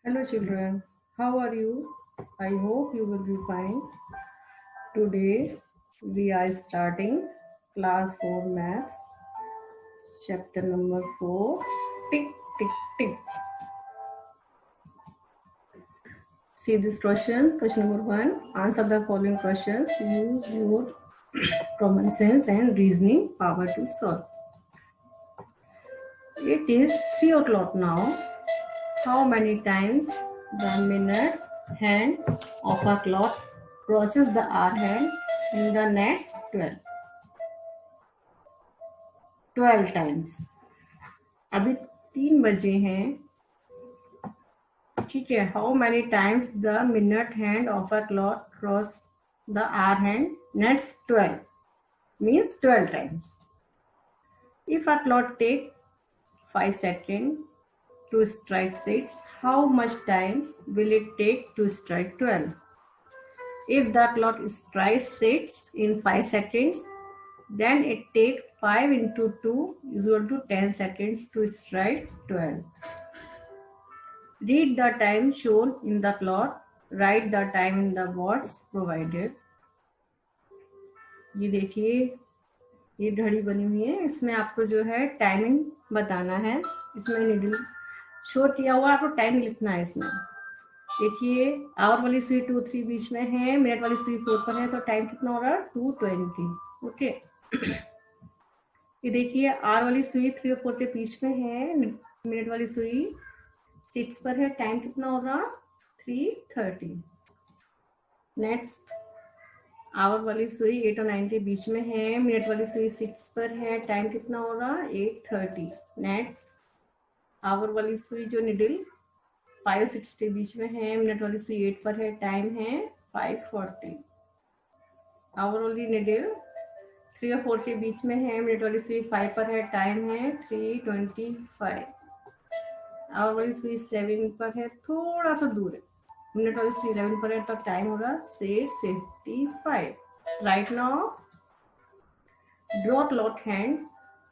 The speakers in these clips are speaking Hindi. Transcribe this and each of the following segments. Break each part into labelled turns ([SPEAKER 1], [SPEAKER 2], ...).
[SPEAKER 1] Hello children, how are you? I hope you will be fine. Today we are starting class 4 maths chapter number 4 tick tick tick. See this question number 1. Answer the following questions. Use your common sense and reasoning power to solve. It is 3 o'clock now. How many times the minutes hand of a clock crosses the hour hand in the next 12 times. अभी 3 बजे हैं, ठीक है. How many times the minute hand of a clock cross the hour hand? Next 12 means 12 times. If a clock take 5 seconds to strike 6, how much time will it take to strike 12? If the clock strikes 6 in 5 seconds, then it takes 5 into 2 is equal to 10 seconds to strike 12. Read the time shown in the clock. Write the time in the box provided. ये देखिए, ये घड़ी बनी हुई है. इसमें आपको जो है टाइमिंग बताना है. इसमें नीडल शो किया हुआ, आपको टाइम लिखना है. इसमें देखिए, आवर वाली सुई 2 3 बीच में है, मिनट वाली सुई 4 पर है, तो टाइम कितना हो रहा है? 2:20. ओके. ये देखिए, आर वाली सुई 3 और 4 के बीच में है, मिनट वाली सुई 6 पर है, टाइम कितना हो रहा? 3:30. नेक्स्ट, आवर वाली सुई 8 और 9 के बीच में है, मिनट वाली सुई 6 पर है, टाइम कितना हो रहा? 8:30. नेक्स्ट, आवर वाली सुई जो निडल 5 और 6 के बीच में है, मिनट वाली सुई 8 पर है, टाइम है 5:40. आवर वाली निडल 3 और 4 के बीच में है, मिनट वाली सुई 5 पर है, टाइम है 3:25. आवर वाली सुई 7 पर है, थोड़ा सा दूर है, मिनट वाली सुई 11 पर है, तो टाइम होगा 6:55. Right now draw clock hands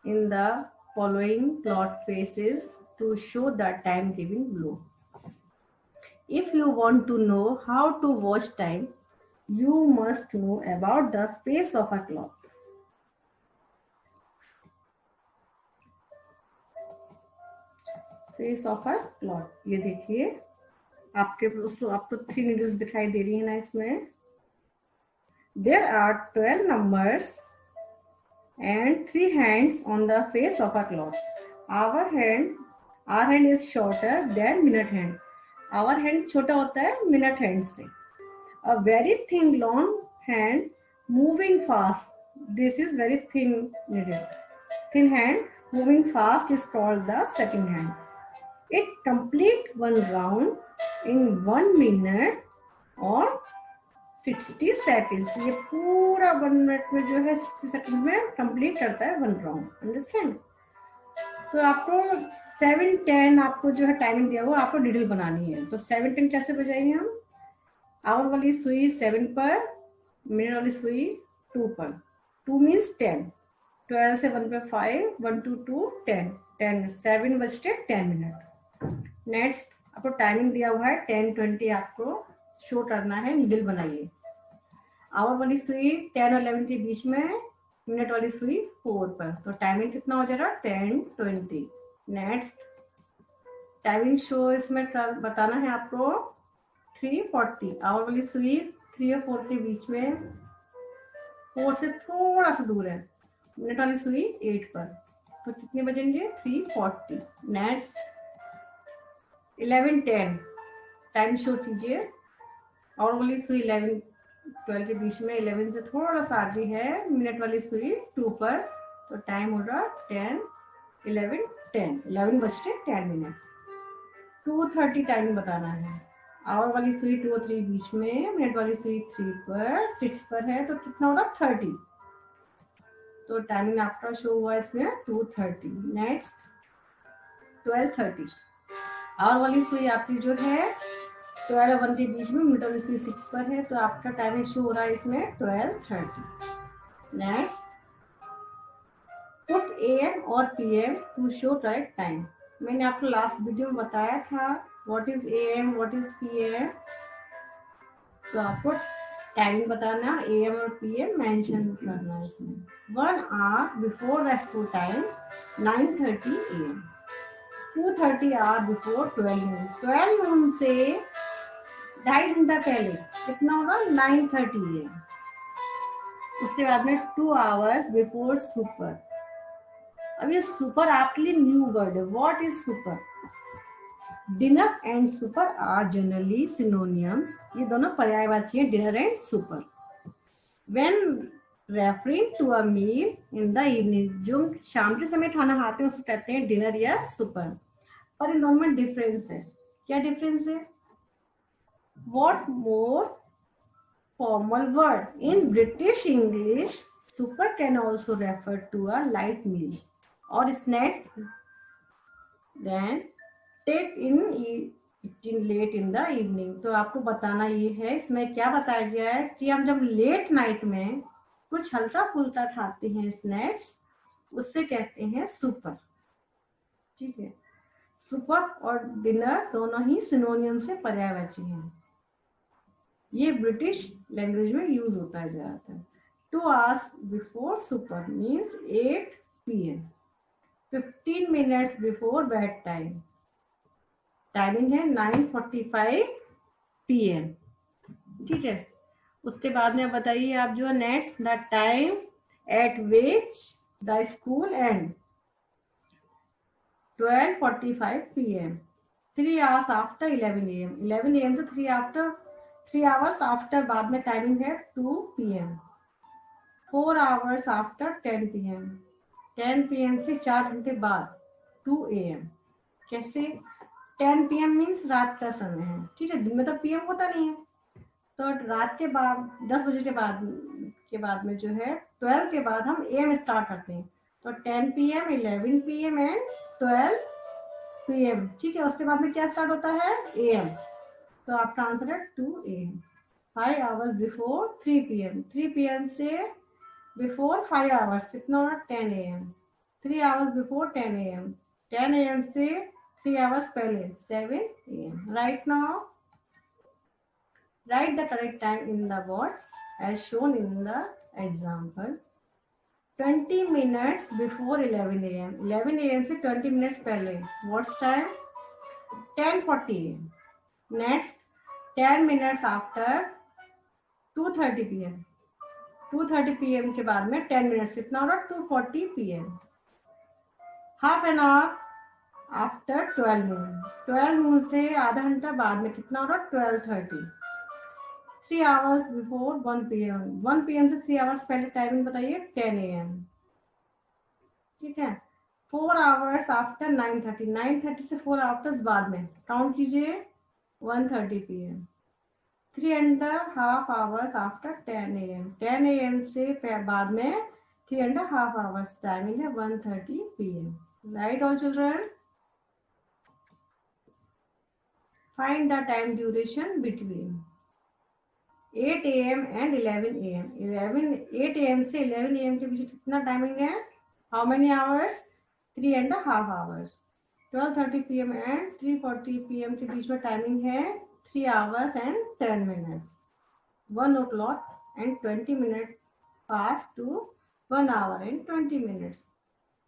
[SPEAKER 1] in the following clock faces to show the time given below. If you want to know how to watch time, you must know about the face of a clock. Face of a clock. ये देखिए, आपके आपको 3 नीडल्स दिखाई दे रही है ना इसमें. There are 12 numbers and 3 hands on the face of a clock. Our hand is shorter than minute hand. Our hand छोटा होता है minute hand से. A very thin long hand moving fast. This is very thin needle. Thin hand moving fast is called the second hand. It complete one round in 1 minute or 60 seconds. ये पूरा 1 मिनट में जो है 60 सेकंड में कंप्लीट करता है 1 राउंड. अंडरस्टैंड? तो आपको 7 10 आपको जो है टाइमिंग दिया हुआ, आपको डिटेल बनानी है. तो 7 10 कैसे बजाएंगे हम? आवर वाली सुई 7 पर, मिनट वाली सुई 2 पर. 2 मीन्स 10. 12 से 1 पे 5, 1 to 2 10. 10 7 बजके 10 मिनट. नेक्स्ट आपको टाइमिंग दिया हुआ है 10:20. आपको शो करना है, निडल बनाइए. आवर वाली सुई 10 और 11 के बीच में है, मिनट वाली सुई 4 पर, तो टाइमिंग कितना हो जाएगा? 10:20. नेक्स्ट टाइमिंग शो इसमें बताना है आपको 3:40. आवर वाली सुई 3 और 4 के बीच में, 4 से थोड़ा सा दूर है, मिनट वाली सुई 8 पर, तो कितने बजेंगे? 3:40. नेक्स्ट 11:10 टाइम शो कीजिए. आवर वाली सुई 11 12 के बीच में, 11 से थोड़ा सा आगे है, मिनट वाली सुई 2 पर, तो टाइम होगा 10 11 10. 11 बजके 10 मिनट. 2:30 टाइम बताना है. आवर वाली सुई 2 और 3 बीच में, मिनट वाली सुई 3 पर 6 पर है, तो कितना होगा? 30. तो टाइमिंग आपका शो हुआ इसमें 2:30. नेक्स्ट 12:30. आवर वाली सुई आपकी जो है 12 और 1 के बीच में, मिनट वाली सुई 6 पर है, तो आपका टाइमिंग शो हो रहा है इसमें 12:30. नेक्स्ट पुट AM और PM to show right time. मैंने आपको लास्ट वीडियो में बताया था what is AM, what is PM, तो आपको टाइमिंग बताना, AM और PM मेंशन करना है इसमें। 1 hour before the school time 9:30 AM, 2:30 hour before 12 noon, 12 noon से 2.5 घंटा पहले कितना होगा 9:30 AM। उसके बाद में 2 hours बिफोर सुपर। अब ये सुपर आपके लिए न्यू वर्ड है। What is supper? Dinner and supper are generally synonyms. ये दोनों पर्यायवाची हैं, dinner and supper. When referring to a meal in the evening, जो शाम के समय खाना खाते हैं उसको कहते हैं डिनर या सुपर। पर इन दोनों में डिफरेंस है। क्या डिफरेंस है? What more formal word in British English, supper can also refer to a light meal और snacks then take in eating late in the evening. तो आपको बताना ये है, इसमें क्या बताया गया है कि हम जब लेट नाइट में कुछ हल्का फुल्का खाते हैं स्नैक्स, उससे कहते हैं सुपर। ठीक है, सुपर और डिनर दोनों ही सिनोनियम से पर्यायवाची हैं। ये ब्रिटिश लैंग्वेज में यूज होता है ज्यादातर। 2 hours before super means 8 PM, 15 minutes before bed time, timing है 9:45 PM। ठीक है, उसके बाद में बताइए आप जो next, the time eight which the school and 12:45 PM, 3 hours after 11 AM, 11 AM से 3 hours आफ्टर बाद में टाइमिंग है 2 PM, 4 hours after 10 PM, 10 PM से 4 घंटे बाद 2 AM। कैसे? 10 PM मीन्स रात का समय है। ठीक है, दिन में तो PM होता नहीं है, तो रात के बाद 10 बजे के बाद में जो है 12 के बाद हम AM स्टार्ट करते हैं। तो 10 PM, 11 PM एंड 12 PM। ठीक है, उसके बाद में क्या स्टार्ट होता है? AM। तो आपका आंसर है 2 AM। 5 hours before 3 PM, 3 PM से बिफोर 5 hours कितना होगा 10 AM, 3 hours before 10 AM, 10 AM से 3 hours पहले 7 AM। Right now write the correct time in the words as shown in the example. 20 minutes before 11 AM, 11 AM से 20 minutes पहले what's time? 10:40 AM। next 10 minutes after 2:30 PM, 2:30 PM के बाद में 10 minutes कितना होगा 2:40 PM। half an hour after 12 noon, 12 noon से आधा घंटा बाद में कितना होगा 12:30। 3 hours बिफोर 1 PM, 1 PM से 3 hours पहले टाइमिंग बताइए 10 AM। ठीक है, 4 hours आफ्टर 9:30, 9:30 से 4 hours बाद में काउंट कीजिए 1:30 PM, 3.5 hours after 10 AM, 10 AM से बाद में 3.5 hours, टाइमिंग है 1:30 PM। Right all children? Find the time duration between 8 AM and 11 AM। 8 AM से 11 AM के बीच कितना टाइमिंग है? How many hours? 3.5 hours। 12:30 PM and 3:40 PM के बीच में टाइमिंग है 3 hours and 10 minutes। 1 o'clock and 20 minutes pass to 1 hour and 20 minutes।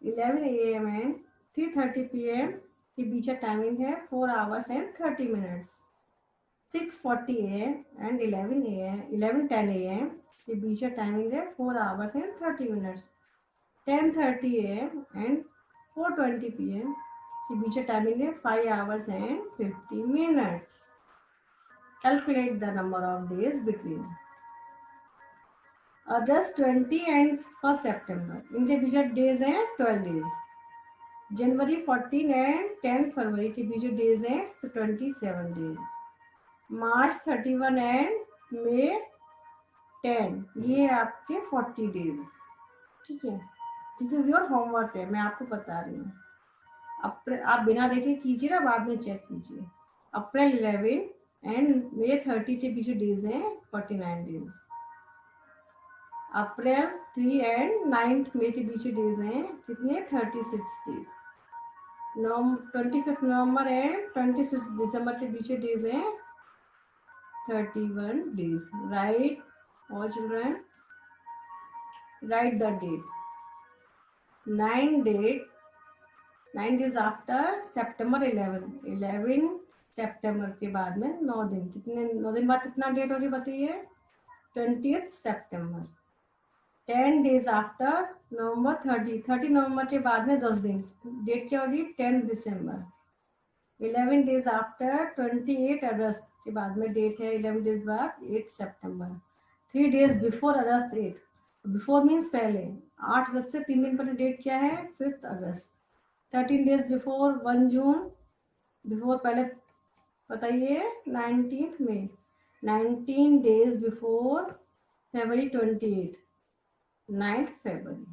[SPEAKER 1] 11 AM and 3:30 PM के बीच टाइमिंग है 4 hours and 30 minutes। 6:40 AM and 11:10 AM के बीच टाइमिंग है 4 hours and 30 minutes। 10:30 AM and 4:20 PM के बीच टाइमिंग है 5 hours and 50 minutes। Calculate the number of days between August 20 and 1 September। इनके बीच डेज हैं 12 डेज। जनवरी 14 एंड 10 फरवरी के बीच डेज हैं 27 डेज। मार्च 31 एंड मई 10, ये आपके 40 डेज। ठीक है, दिस इज योर होमवर्क है, मैं आपको बता रही हूँ। आप बिना देखे कीजिए ना, बाद में चेक कीजिए। अप्रैल 11 एंड मई 30 के बीच डेज हैं 49 डेज। अप्रैल 3 एंड 9 मई के बीच डेज हैं कितने? 36 डेज। 25 नवंबर एंड 26 दिसंबर के बीच डेज हैं 31 days. Write, all children, write the date. 9 days after September 11. 11 सितंबर के बाद में 9 दिन. कितने 9 दिन बाद कितना डेट होगी बताइए? 20th सितंबर. 10 days after नवंबर 30 नवंबर के बाद में 10 दिन. डेट क्या होगी? 10 दिसंबर. 11 days after 28 अगस्त के बाद में डेट है 11 days बाद 8 सितंबर. 3 days बिफोर अगस्त 8. बिफोर मीन्स पहले. 8 अगस्त से 3 दिन पहले डेट क्या है? 5 अगस्त. 13 days बिफोर 1 जून. बिफोर पहले बताइए 19 मई. 19 days before February 28. 9th February.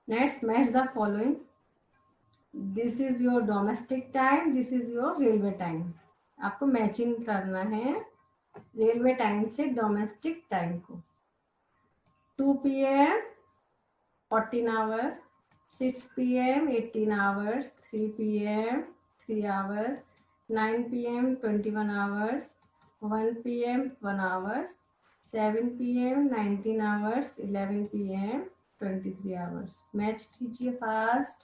[SPEAKER 1] Next, match the following. This is your domestic time, this is your railway time. आपको मैचिंग करना है रेलवे टाइम से डोमेस्टिक टाइम को. 2 PM 14 hours, 6 PM 18 hours, 3 PM 3 hours, 9 PM 21 hours, 1 PM 1 hours, 7 PM 19 hours, 11 PM 23 hours. Match कीजिए fast.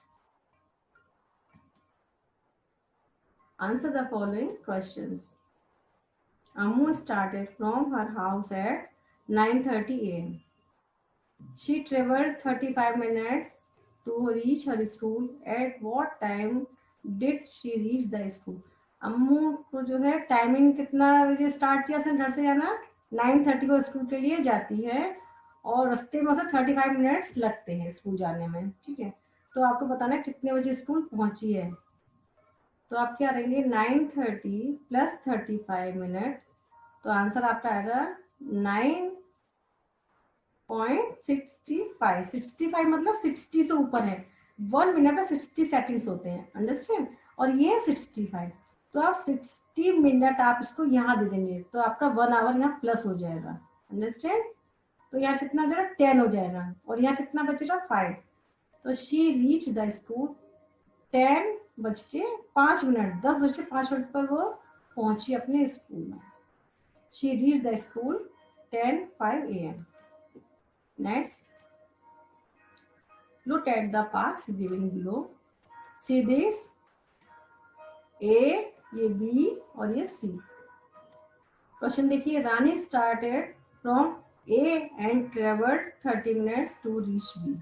[SPEAKER 1] Answer the following questions. Ammu started from her house at 9:30 AM. She traveled 35 minutes to reach her school. At what time did she reach the school? अम्मू को जो है टाइमिंग कितना बजे स्टार्ट किया उसने घर से जाना? 9:30 को स्कूल के लिए जाती है और रास्ते में से 35 मिनट्स लगते हैं स्कूल जाने में. ठीक है, तो आपको बताना है कितने बजे स्कूल पहुंची है. तो आप क्या करेंगे? 9:30 प्लस 35 मिनट. तो आंसर आपका आएगा 9.65. 65 मतलब 60 से ऊपर है. 1 मिनट में 60 सेकंड्स होते हैं. अंडरस्टैंड? और ये 65. तो आप 60 मिनट आप इसको यहाँ दे देंगे तो आपका 1 आवर यहाँ प्लस हो जाएगा. अंडरस्टैंड? तो यहाँ कितना हो जाएगा? 10 हो जाएगा. और यहाँ कितना बचेगा? 5. तो शी रीच द स्कूल 10:05. 10:05 पर वो पहुंची अपने स्कूल में. She reach the school 10:05 AM. Next, look at the path given below. See this A, ये बी और ये सी. क्वेश्चन देखिए. Rani started from A and travelled 30 minutes to reach B.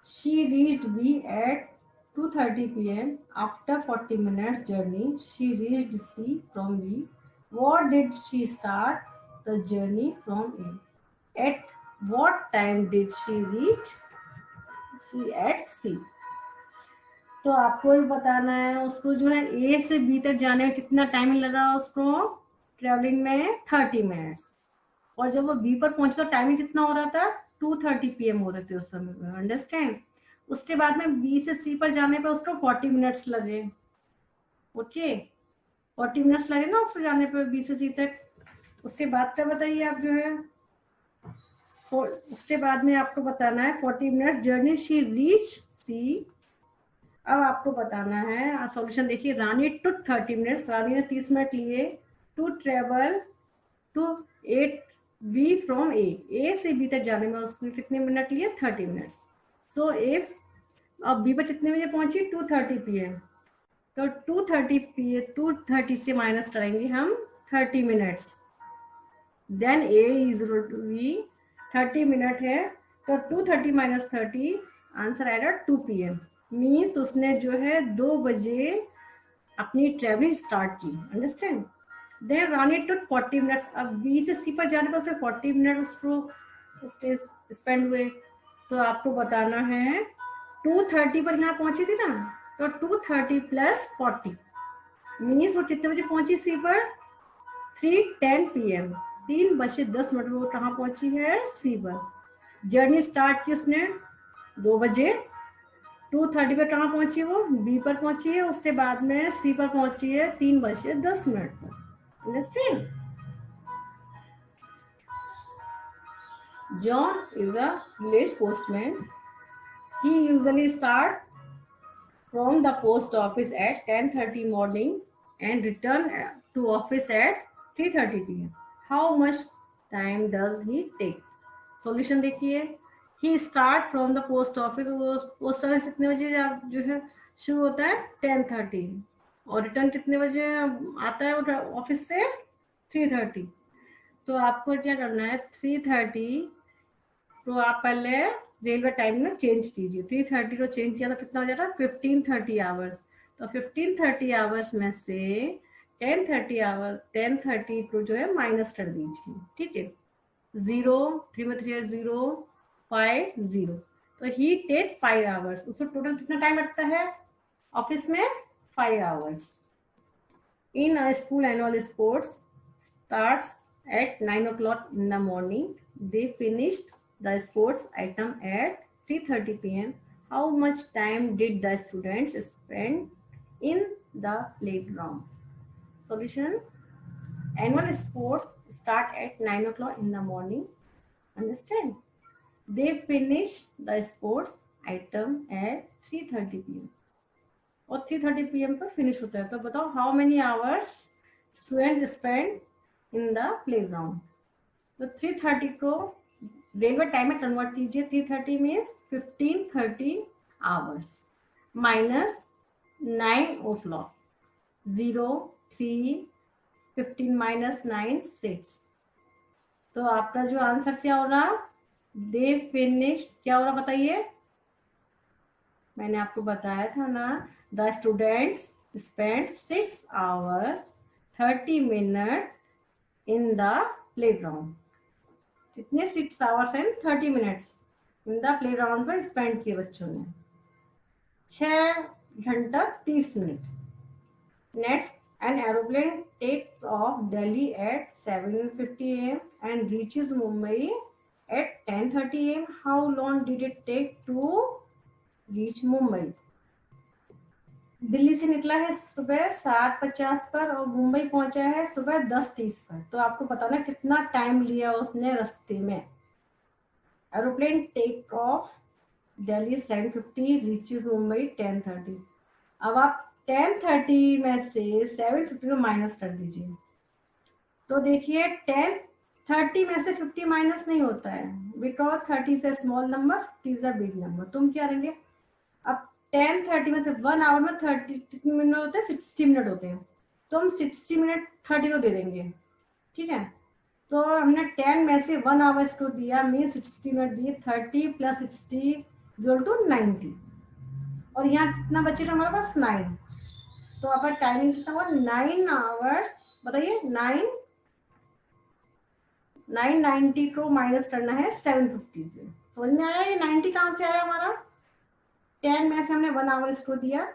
[SPEAKER 1] She reached B at 2:30 PM. After 40 minutes journey, she reached C from B. What did she start the journey from A? At what time did she reach C at C? तो आपको ही बताना है उसको जो है A से B तक जाने में कितना टाइम लगा उसको ट्रेवलिंग में 30 मिनट्स. और जब वो B पर पहुंचा तो टाइमिंग कितना हो रहा था? 2:30 PM हो रहे थे उस समय. अंडरस्टैंड? उसके बाद में बी से सी पर जाने पर उसको 40 मिनट्स लगे. ओके, 40 मिनट्स लगे ना उसको जाने पर बी से सी तक. उसके बाद क्या बताइए आप जो है उसके बाद में आपको बताना है 40 मिनट जर्नी शी रीच सी. अब आपको बताना है सॉल्यूशन. देखिए, रानी टू 30 मिनट्स. रानी ने 30 मिनट लिए to travel to 8 B from A से बी तक जाने में उसने कितने मिनट लिए? 30 मिनट्स. सो इफ अब बी पर कितने बजे पहुंची? 2:30 PM. तो 2:30 से माइनस करेंगे हम 30 minutes. Then A is B 30 minute है तो 2:30 माइनस 30 आंसर आएगा 2 PM. मीन्स उसने जो है 2 बजे अपनी ट्रेवलिंग स्टार्ट की. अंडरस्टैंड? देन रानी टुक 40 मिनट्स. अब बी से सी पर जाने पर उसे 40 मिनट उसको स्पेंड हुए. तो आपको बताना है 2:30 पर यहाँ पहुंची थी ना, तो 2:30 प्लस 40 मीन्स वो कितने बजे पहुंची सी पर? 3:10 PM. 3:10 वो कहाँ पहुंची है? सी पर. जर्नी स्टार्ट की उसने 2 बजे. 2:30 पर कहाँ पहुंची वो? बी पर पहुंची है. उसके बाद में सी पर पहुंची है 3:10 पर. Understand? John is a village postman. He usually start from the post office at 10:30 morning and return to office at 3:30 p.m. How much time does he take? Solution देखिए, he start from the post office, वो पोस्ट ऑफिस कितने बजे जो है शुरू होता है 10:30 और रिटर्न कितने बजे आता है ऑफिस से 3:30। तो आपको क्या करना है 3:30 तो आप पहले रेलवे टाइम में चेंज कीजिए, 3:30 को चेंज किया तो कितना हो जाता है 15:30 आवर्स। तो 15:30 आवर्स में से 10:30 को जो है माइनस कर दीजिए, ठीक है। 0 3 में 3 0 5 0, तो ही टेक 5 आवर्स। उसको टोटल कितना टाइम लगता है ऑफिस में 5 hours. In a school annual sports starts at 9 o'clock in the morning. They finished the sports item at 3:30 p.m. How much time did the students spend in the playground? Solution: annual sports start at 9 o'clock in the morning. Understand? They finish the sports item at 3:30 p.m. और 3:30 p.m. पर फिनिश होता है। तो बताओ how many hours students spend in the playground. तो 3:30 को रेलवे टाइम में कन्वर्ट कीजिए, 3:30 means 15:30 hours minus 9 o'clock 0 3 15 minus 9 6। तो आपका जो आंसर क्या हो रहा, दे फिनिश क्या हो रहा बताइए, मैंने आपको बताया था ना, the students spend 6 hours 30 minutes in the playground. कितने 6 hours and 30 minutes in the playground पर स्पेंड किए बच्चों ने, 6 घंटा 30 minute. Next, an aeroplane takes off Delhi at 7:50 AM and reaches Mumbai at 10:30 AM. How long did it take to reach Mumbai? Delhi से निकला है सुबह 7:50 पर और मुंबई पहुंचा है सुबह 10:30 पर। तो आपको बताना कितना टाइम लिया उसने रास्ते में। Aeroplane take off Delhi 7:50, reaches Mumbai 10:30। अब आप 10:30 में से 7:50 को माइनस कर दीजिए। तो देखिए 10:30 में से 50 माइनस नहीं होता है, because 30 is a small number, 50 is a big number. तुम क्या करेंगे, अब 10:30 में से 1 आवर में 30 कितने मिनट होते हैं, 60 मिनट होते हैं। तो हम 60 मिनट 30 को दे देंगे, ठीक है। तो हमने 10 में से 1 आवर इसको दिया, मीन 60 मिनट दिए, 30 + 60 = 90। और यहाँ कितना बचेगा हमारे पास 9। तो आपका टाइमिंग कितना हुआ 9 आवर्स। बताइए 990 को माइनस करना है 750 से। समझ में आया ये 90 कहाँ से आया हमारा, 10 में से हमने 1 आवर इसको दिया,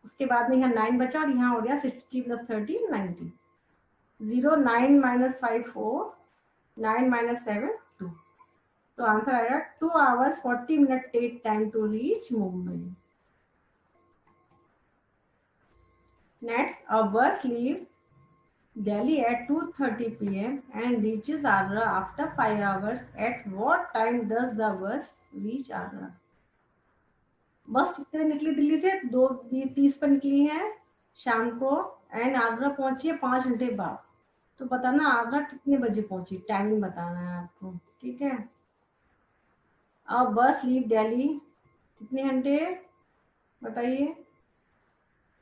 [SPEAKER 1] उसके बाद में यहाँ 9 बचा और यहाँ हो गया 60 + 30 90। 0 9 - 5 4 9 - 7 2। तो आंसर आएगा 2 hours 40 minutes take time to reach Mumbai. Next, a bus leave Delhi at 2:30 p.m. and reaches Agra after 5 hours. At what time does the bus reach Agra? बस कितने निकली दिल्ली से 2:30 पर निकली है शाम को एंड आगरा पहुंची है 5 घंटे बाद। तो बताना आगरा कितने बजे पहुंची, टाइमिंग बताना है आपको, ठीक है। अब बस लीव दिल्ली कितने घंटे बताइए,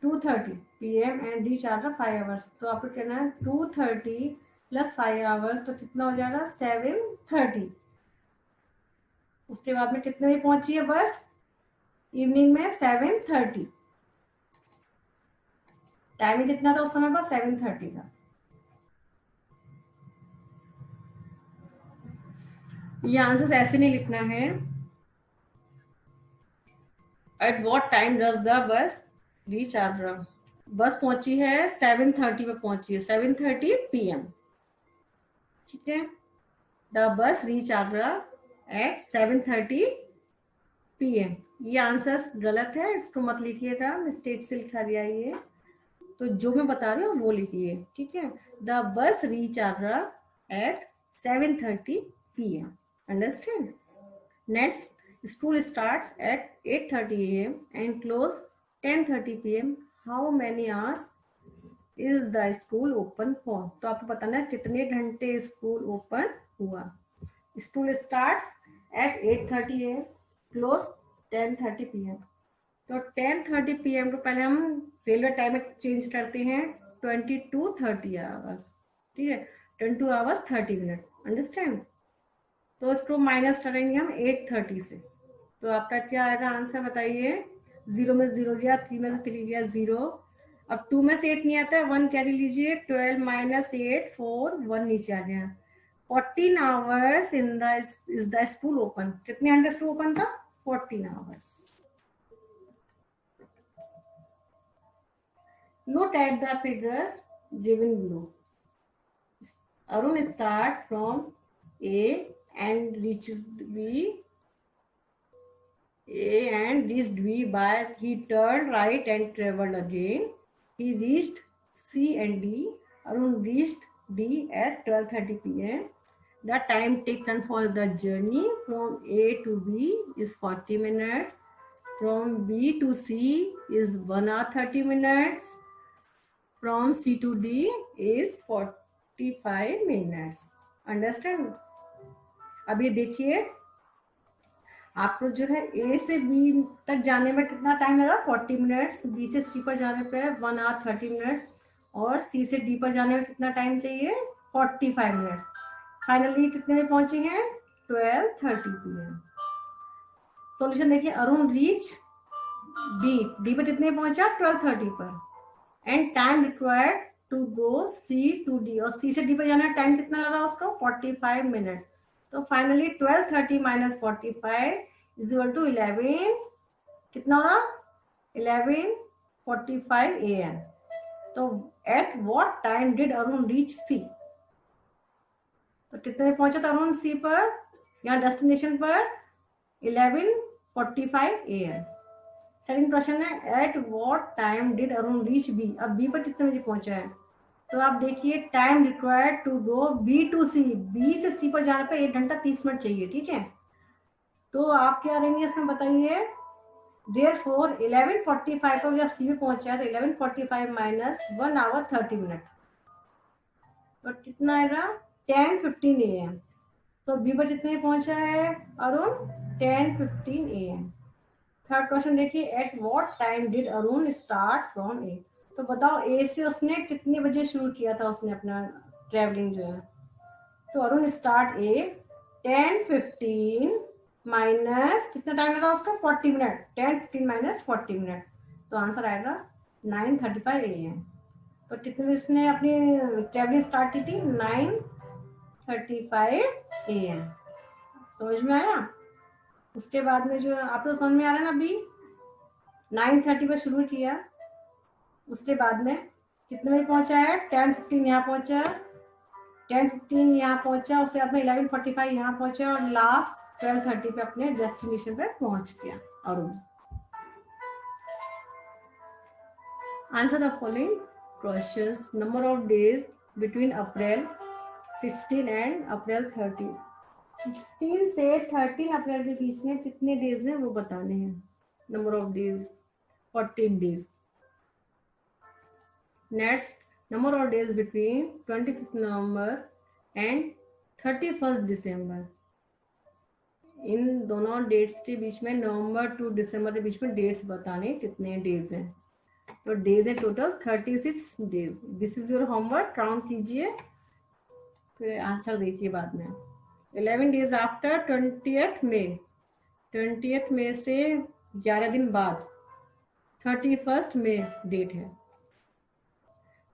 [SPEAKER 1] 2:30 PM and reach Agra 5 hours। तो आपको कहना है 2:30 + 5 hours तो कितना हो जाएगा 7:30। उसके बाद में कितने बजे पहुंची है बस, इवनिंग में 7:30। टाइमिंग कितना था उस समय पर 7:30 का। ये आंसर ऐसे नहीं लिखना है, at what time does the bus reach Agra. बस पहुंची है 7:30 में पहुंची है, 7:30 PM, ठीक है। The bus reach Agra at 7:30 PM। ये आंसर गलत है, इसको मत लिखिएगा, मिस्टेक से लिखा दिया ये। तो जो मैं बता रही हूँ वो लिखिए, ठीक है। The bus reach Agra at 7:30 PM। Understand. Next, School starts at 8:30 a.m. and close 10:30 p.m. How many hours is the school open for? तो आपको बताना है कितने घंटे स्कूल ओपन हुआ. School starts at 8:30 a.m. close 10:30 p.m. तो 10:30 p.m. को पहले हम रेलवे टाइम में चेंज करते हैं 20 to 30 आवर्स. ठीक है, 22 आवर्स 30 मिनट. अंडरस्टैंड. तो इसको माइनस करेंगे हम 8:30 से. तो आपका क्या आएगा आंसर बताइए. 0 में 0 गया, 3 में से 3 गया 0. अब 2 में से 8 नहीं आता है, 1 कैरी लीजिए. 12 माइनस 8 4 1 नीचे आ गया. 14 hours is the school open. कितने घंटे स्कूल ओपन था? 14 hours. Look at the figure given below. Arun start from A and reaches B. A and reached B by he turned right and traveled again. He reached C and D. Arun reached D at 12:30 p.m. The time taken for the journey from A to B is 40 minutes. From B to C is 1 hour 30 minutes. From C to D is 45 minutes. Understand? अब ये देखिए आपको जो है A से B तक जाने में कितना टाइम लगा? 40 मिनट्स. B से C पर जाने पे 1 hour 30 मिनट्स. और C से D पर जाने में कितना टाइम चाहिए? 45 मिनट्स. फाइनली कितने में पहुंचे हैं? 12:30 p.m. सॉल्यूशन देखिए. अरुण रीच D पर कितने पहुंचा? 12:30 पर. And time required to go C to D. और C से D पर जाना टाइम कितना लगा उसको? 45 मिनट्स. तो finally 12:30 minus 45 is equal to 11. कितना होगा? 11:45 a.m. तो at what time did Arun reach C? तो कितने में पहुंचा था अरुण C पर, यहाँ डेस्टिनेशन पर? 11:45 a.m. सेकंड क्वेश्चन है at what time did Arun reach B. अब बी पर कितने बजे पहुंचा है? तो आप देखिए time required to go B to C. B से सी पर जाने पर 1 घंटा 30 मिनट चाहिए. ठीक है, तो आप क्या करेंगे इसमें बताइए. देयरफॉर 11:45 को जब सी में पहुंचा है तो 11:45 माइनस 1 hour 30 मिनट. तो कितना आएगा? 10:15 a.m. तो बी पर कितने पहुंचा है अरुण? 10:15 a.m. थर्ड क्वेश्चन देखिए at what time did Arun start from A. तो बताओ ए से उसने कितने बजे शुरू किया था उसने अपना ट्रैवलिंग जो है? तो अरुण स्टार्ट ए 10:15 माइनस कितना टाइम लगा उसका? 40 मिनट. 10:15 minus 40 minute. तो आंसर आएगा 9:35 a.m. तो कितने बजे उसने अपनी ट्रैवलिंग स्टार्ट की थी? 9:35 a.m. समझ में आया? उसके बाद में जो आप लोग समझ में आ रहा है ना, अभी 9:30 पर शुरू किया. उसके बाद में कितने बजे पहुंचा है? 10:15 यहाँ पहुंचा, 10:15 यहाँ पहुंचा. उसके बाद में 11:45 यहाँ पहुंचा और लास्ट 12:30 पे अपने डेस्टिनेशन पे पहुंच गया Arun. Answer the following questions. Number of days between April 16 and April 30. 16 से 13 अप्रैल के बीच में कितने डेज हैं वो बताने हैं. Number of days 14 days. Next number of days between 25 November and 31 दिसंबर. इन दोनों डेट्स के बीच में, नवंबर टू दिसंबर के बीच में डेट्स बताने कितने डेज हैं. तो डेज है total 36 days. This is your homework. Count कीजिए फिर आंसर देखिए बाद में. 11 डेज आफ्टर 20th मई. 20th मई से 11 दिन बाद 31st मई डेट है.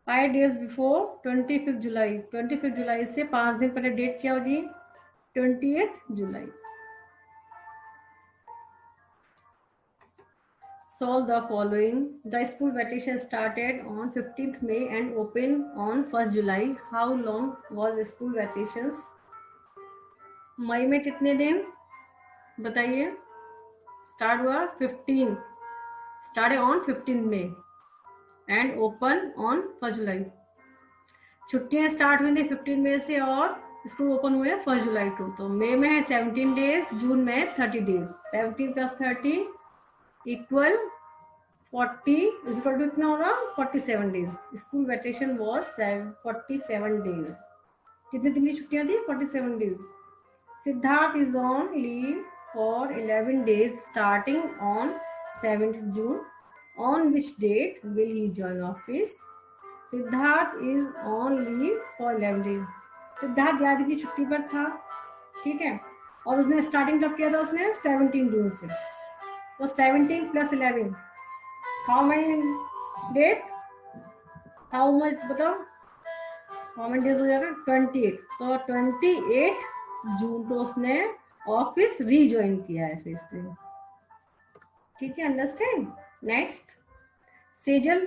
[SPEAKER 1] 5 डेज बिफोर 25 जुलाई. 25 जुलाई से 5 दिन पहले डेट क्या होगी? 20th July. Solve the following. The school vacation started on 15th May and opened on 1st July. How long was the school vacations? मई में कितने दिन बताइए? स्टार्ट हुआ 15, start on 15 May and open on 1st July. छुट्टियां स्टार्ट हुई थी 15 मई से और स्कूल ओपन हुए 1 जुलाई टू, तो मई में है 17 डेज, जून में 30 days, 17 + 30 equal 40 is equal to कितना होगा 47 days. School vacation was 47 days. कितने दिन की छुट्टियां थी 47 days. Siddharth is on leave for 11 days starting on 7th June. On which date will he join office? Siddharth is on leave for 11 days. Siddharth 11 दिन की छुट्टी पर था, ठीक है, और उसने स्टार्टिंग कब किया था, उसने 17 जून से। तो 17 + 11 how many date, how much बताओ, हाउ मेनी डेज हो जाएगा 28। तो 28 जून को उसने ऑफिस रीज्वाइन किया है फिर से, ठीक है, understand. Next, Sejal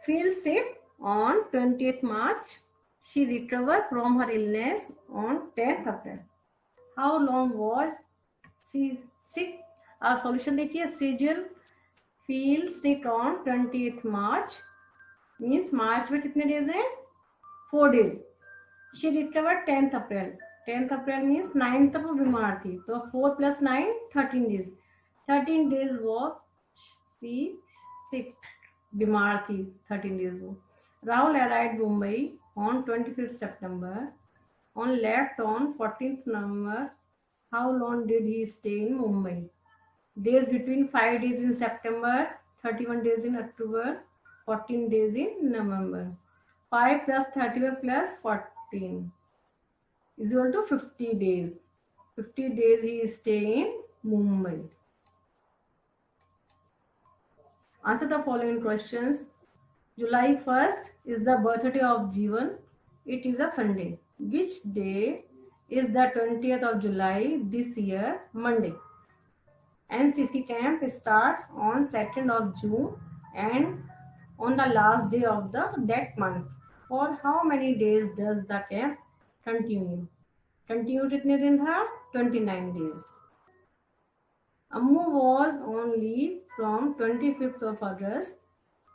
[SPEAKER 1] feel sick on 20th March. She recovered from her illness on 10th April. How long was she sick? Our solution देखिए, Sejal feel sick on 20th March means मार्च में कितने डेज हैं 4 days. She recovered 10th April, 10th April means 9th को बीमार थी, तो 4 + 9 13 डेज, 13 डेज वो सी सिक, बीमार थी 13 डेज वो। Rahul arrived Mumbai on 25th September. On left on 14th November. How long did he stay in Mumbai? Days between 5 days in September, 31 days in October, 14 days in November. 5 + 31 + 14 is equal to 50 days. 50 days he stay in Mumbai. Answer the following questions. July 1st is the birthday of Jeevan. It is a Sunday. Which day is the 20th of July this year? Monday. NCC camp starts on 2nd of June and on the last day of that month. For how many days does the camp continue? Continue कितने दिन था 29 days. Ammu was on leave from 25th of August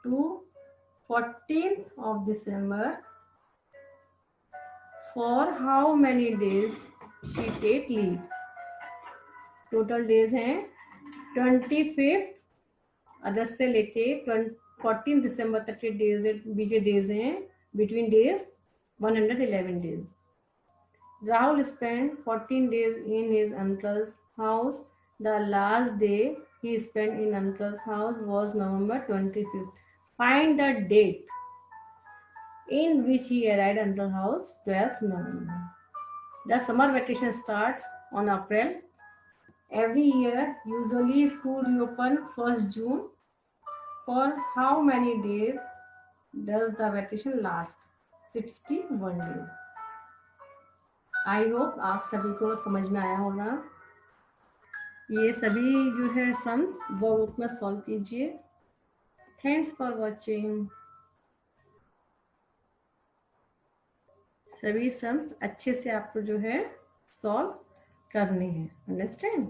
[SPEAKER 1] to 14th of December. For how many days she take leave? Total days हैं 25th अगस्त से लेके 14 दिसंबर तक के डेज, बीजे डेज हैं, between days 111 days. Rahul spent 14 days in his uncle's house. The last day he spent in uncle's house was November 25th. Find the date in which he arrived at the house 12th November. The summer vacation starts on April. Every year, usually school reopen 1st June. For how many days does the vacation last? 61 days. I hope आप सभी को समझ में आया होगा। ये सभी जो है सम्स वो बुक में सॉल्व कीजिए। Thanks for watching. सभी सम्स अच्छे से आपको जो है सॉल्व करने हैं, अंडरस्टैंड।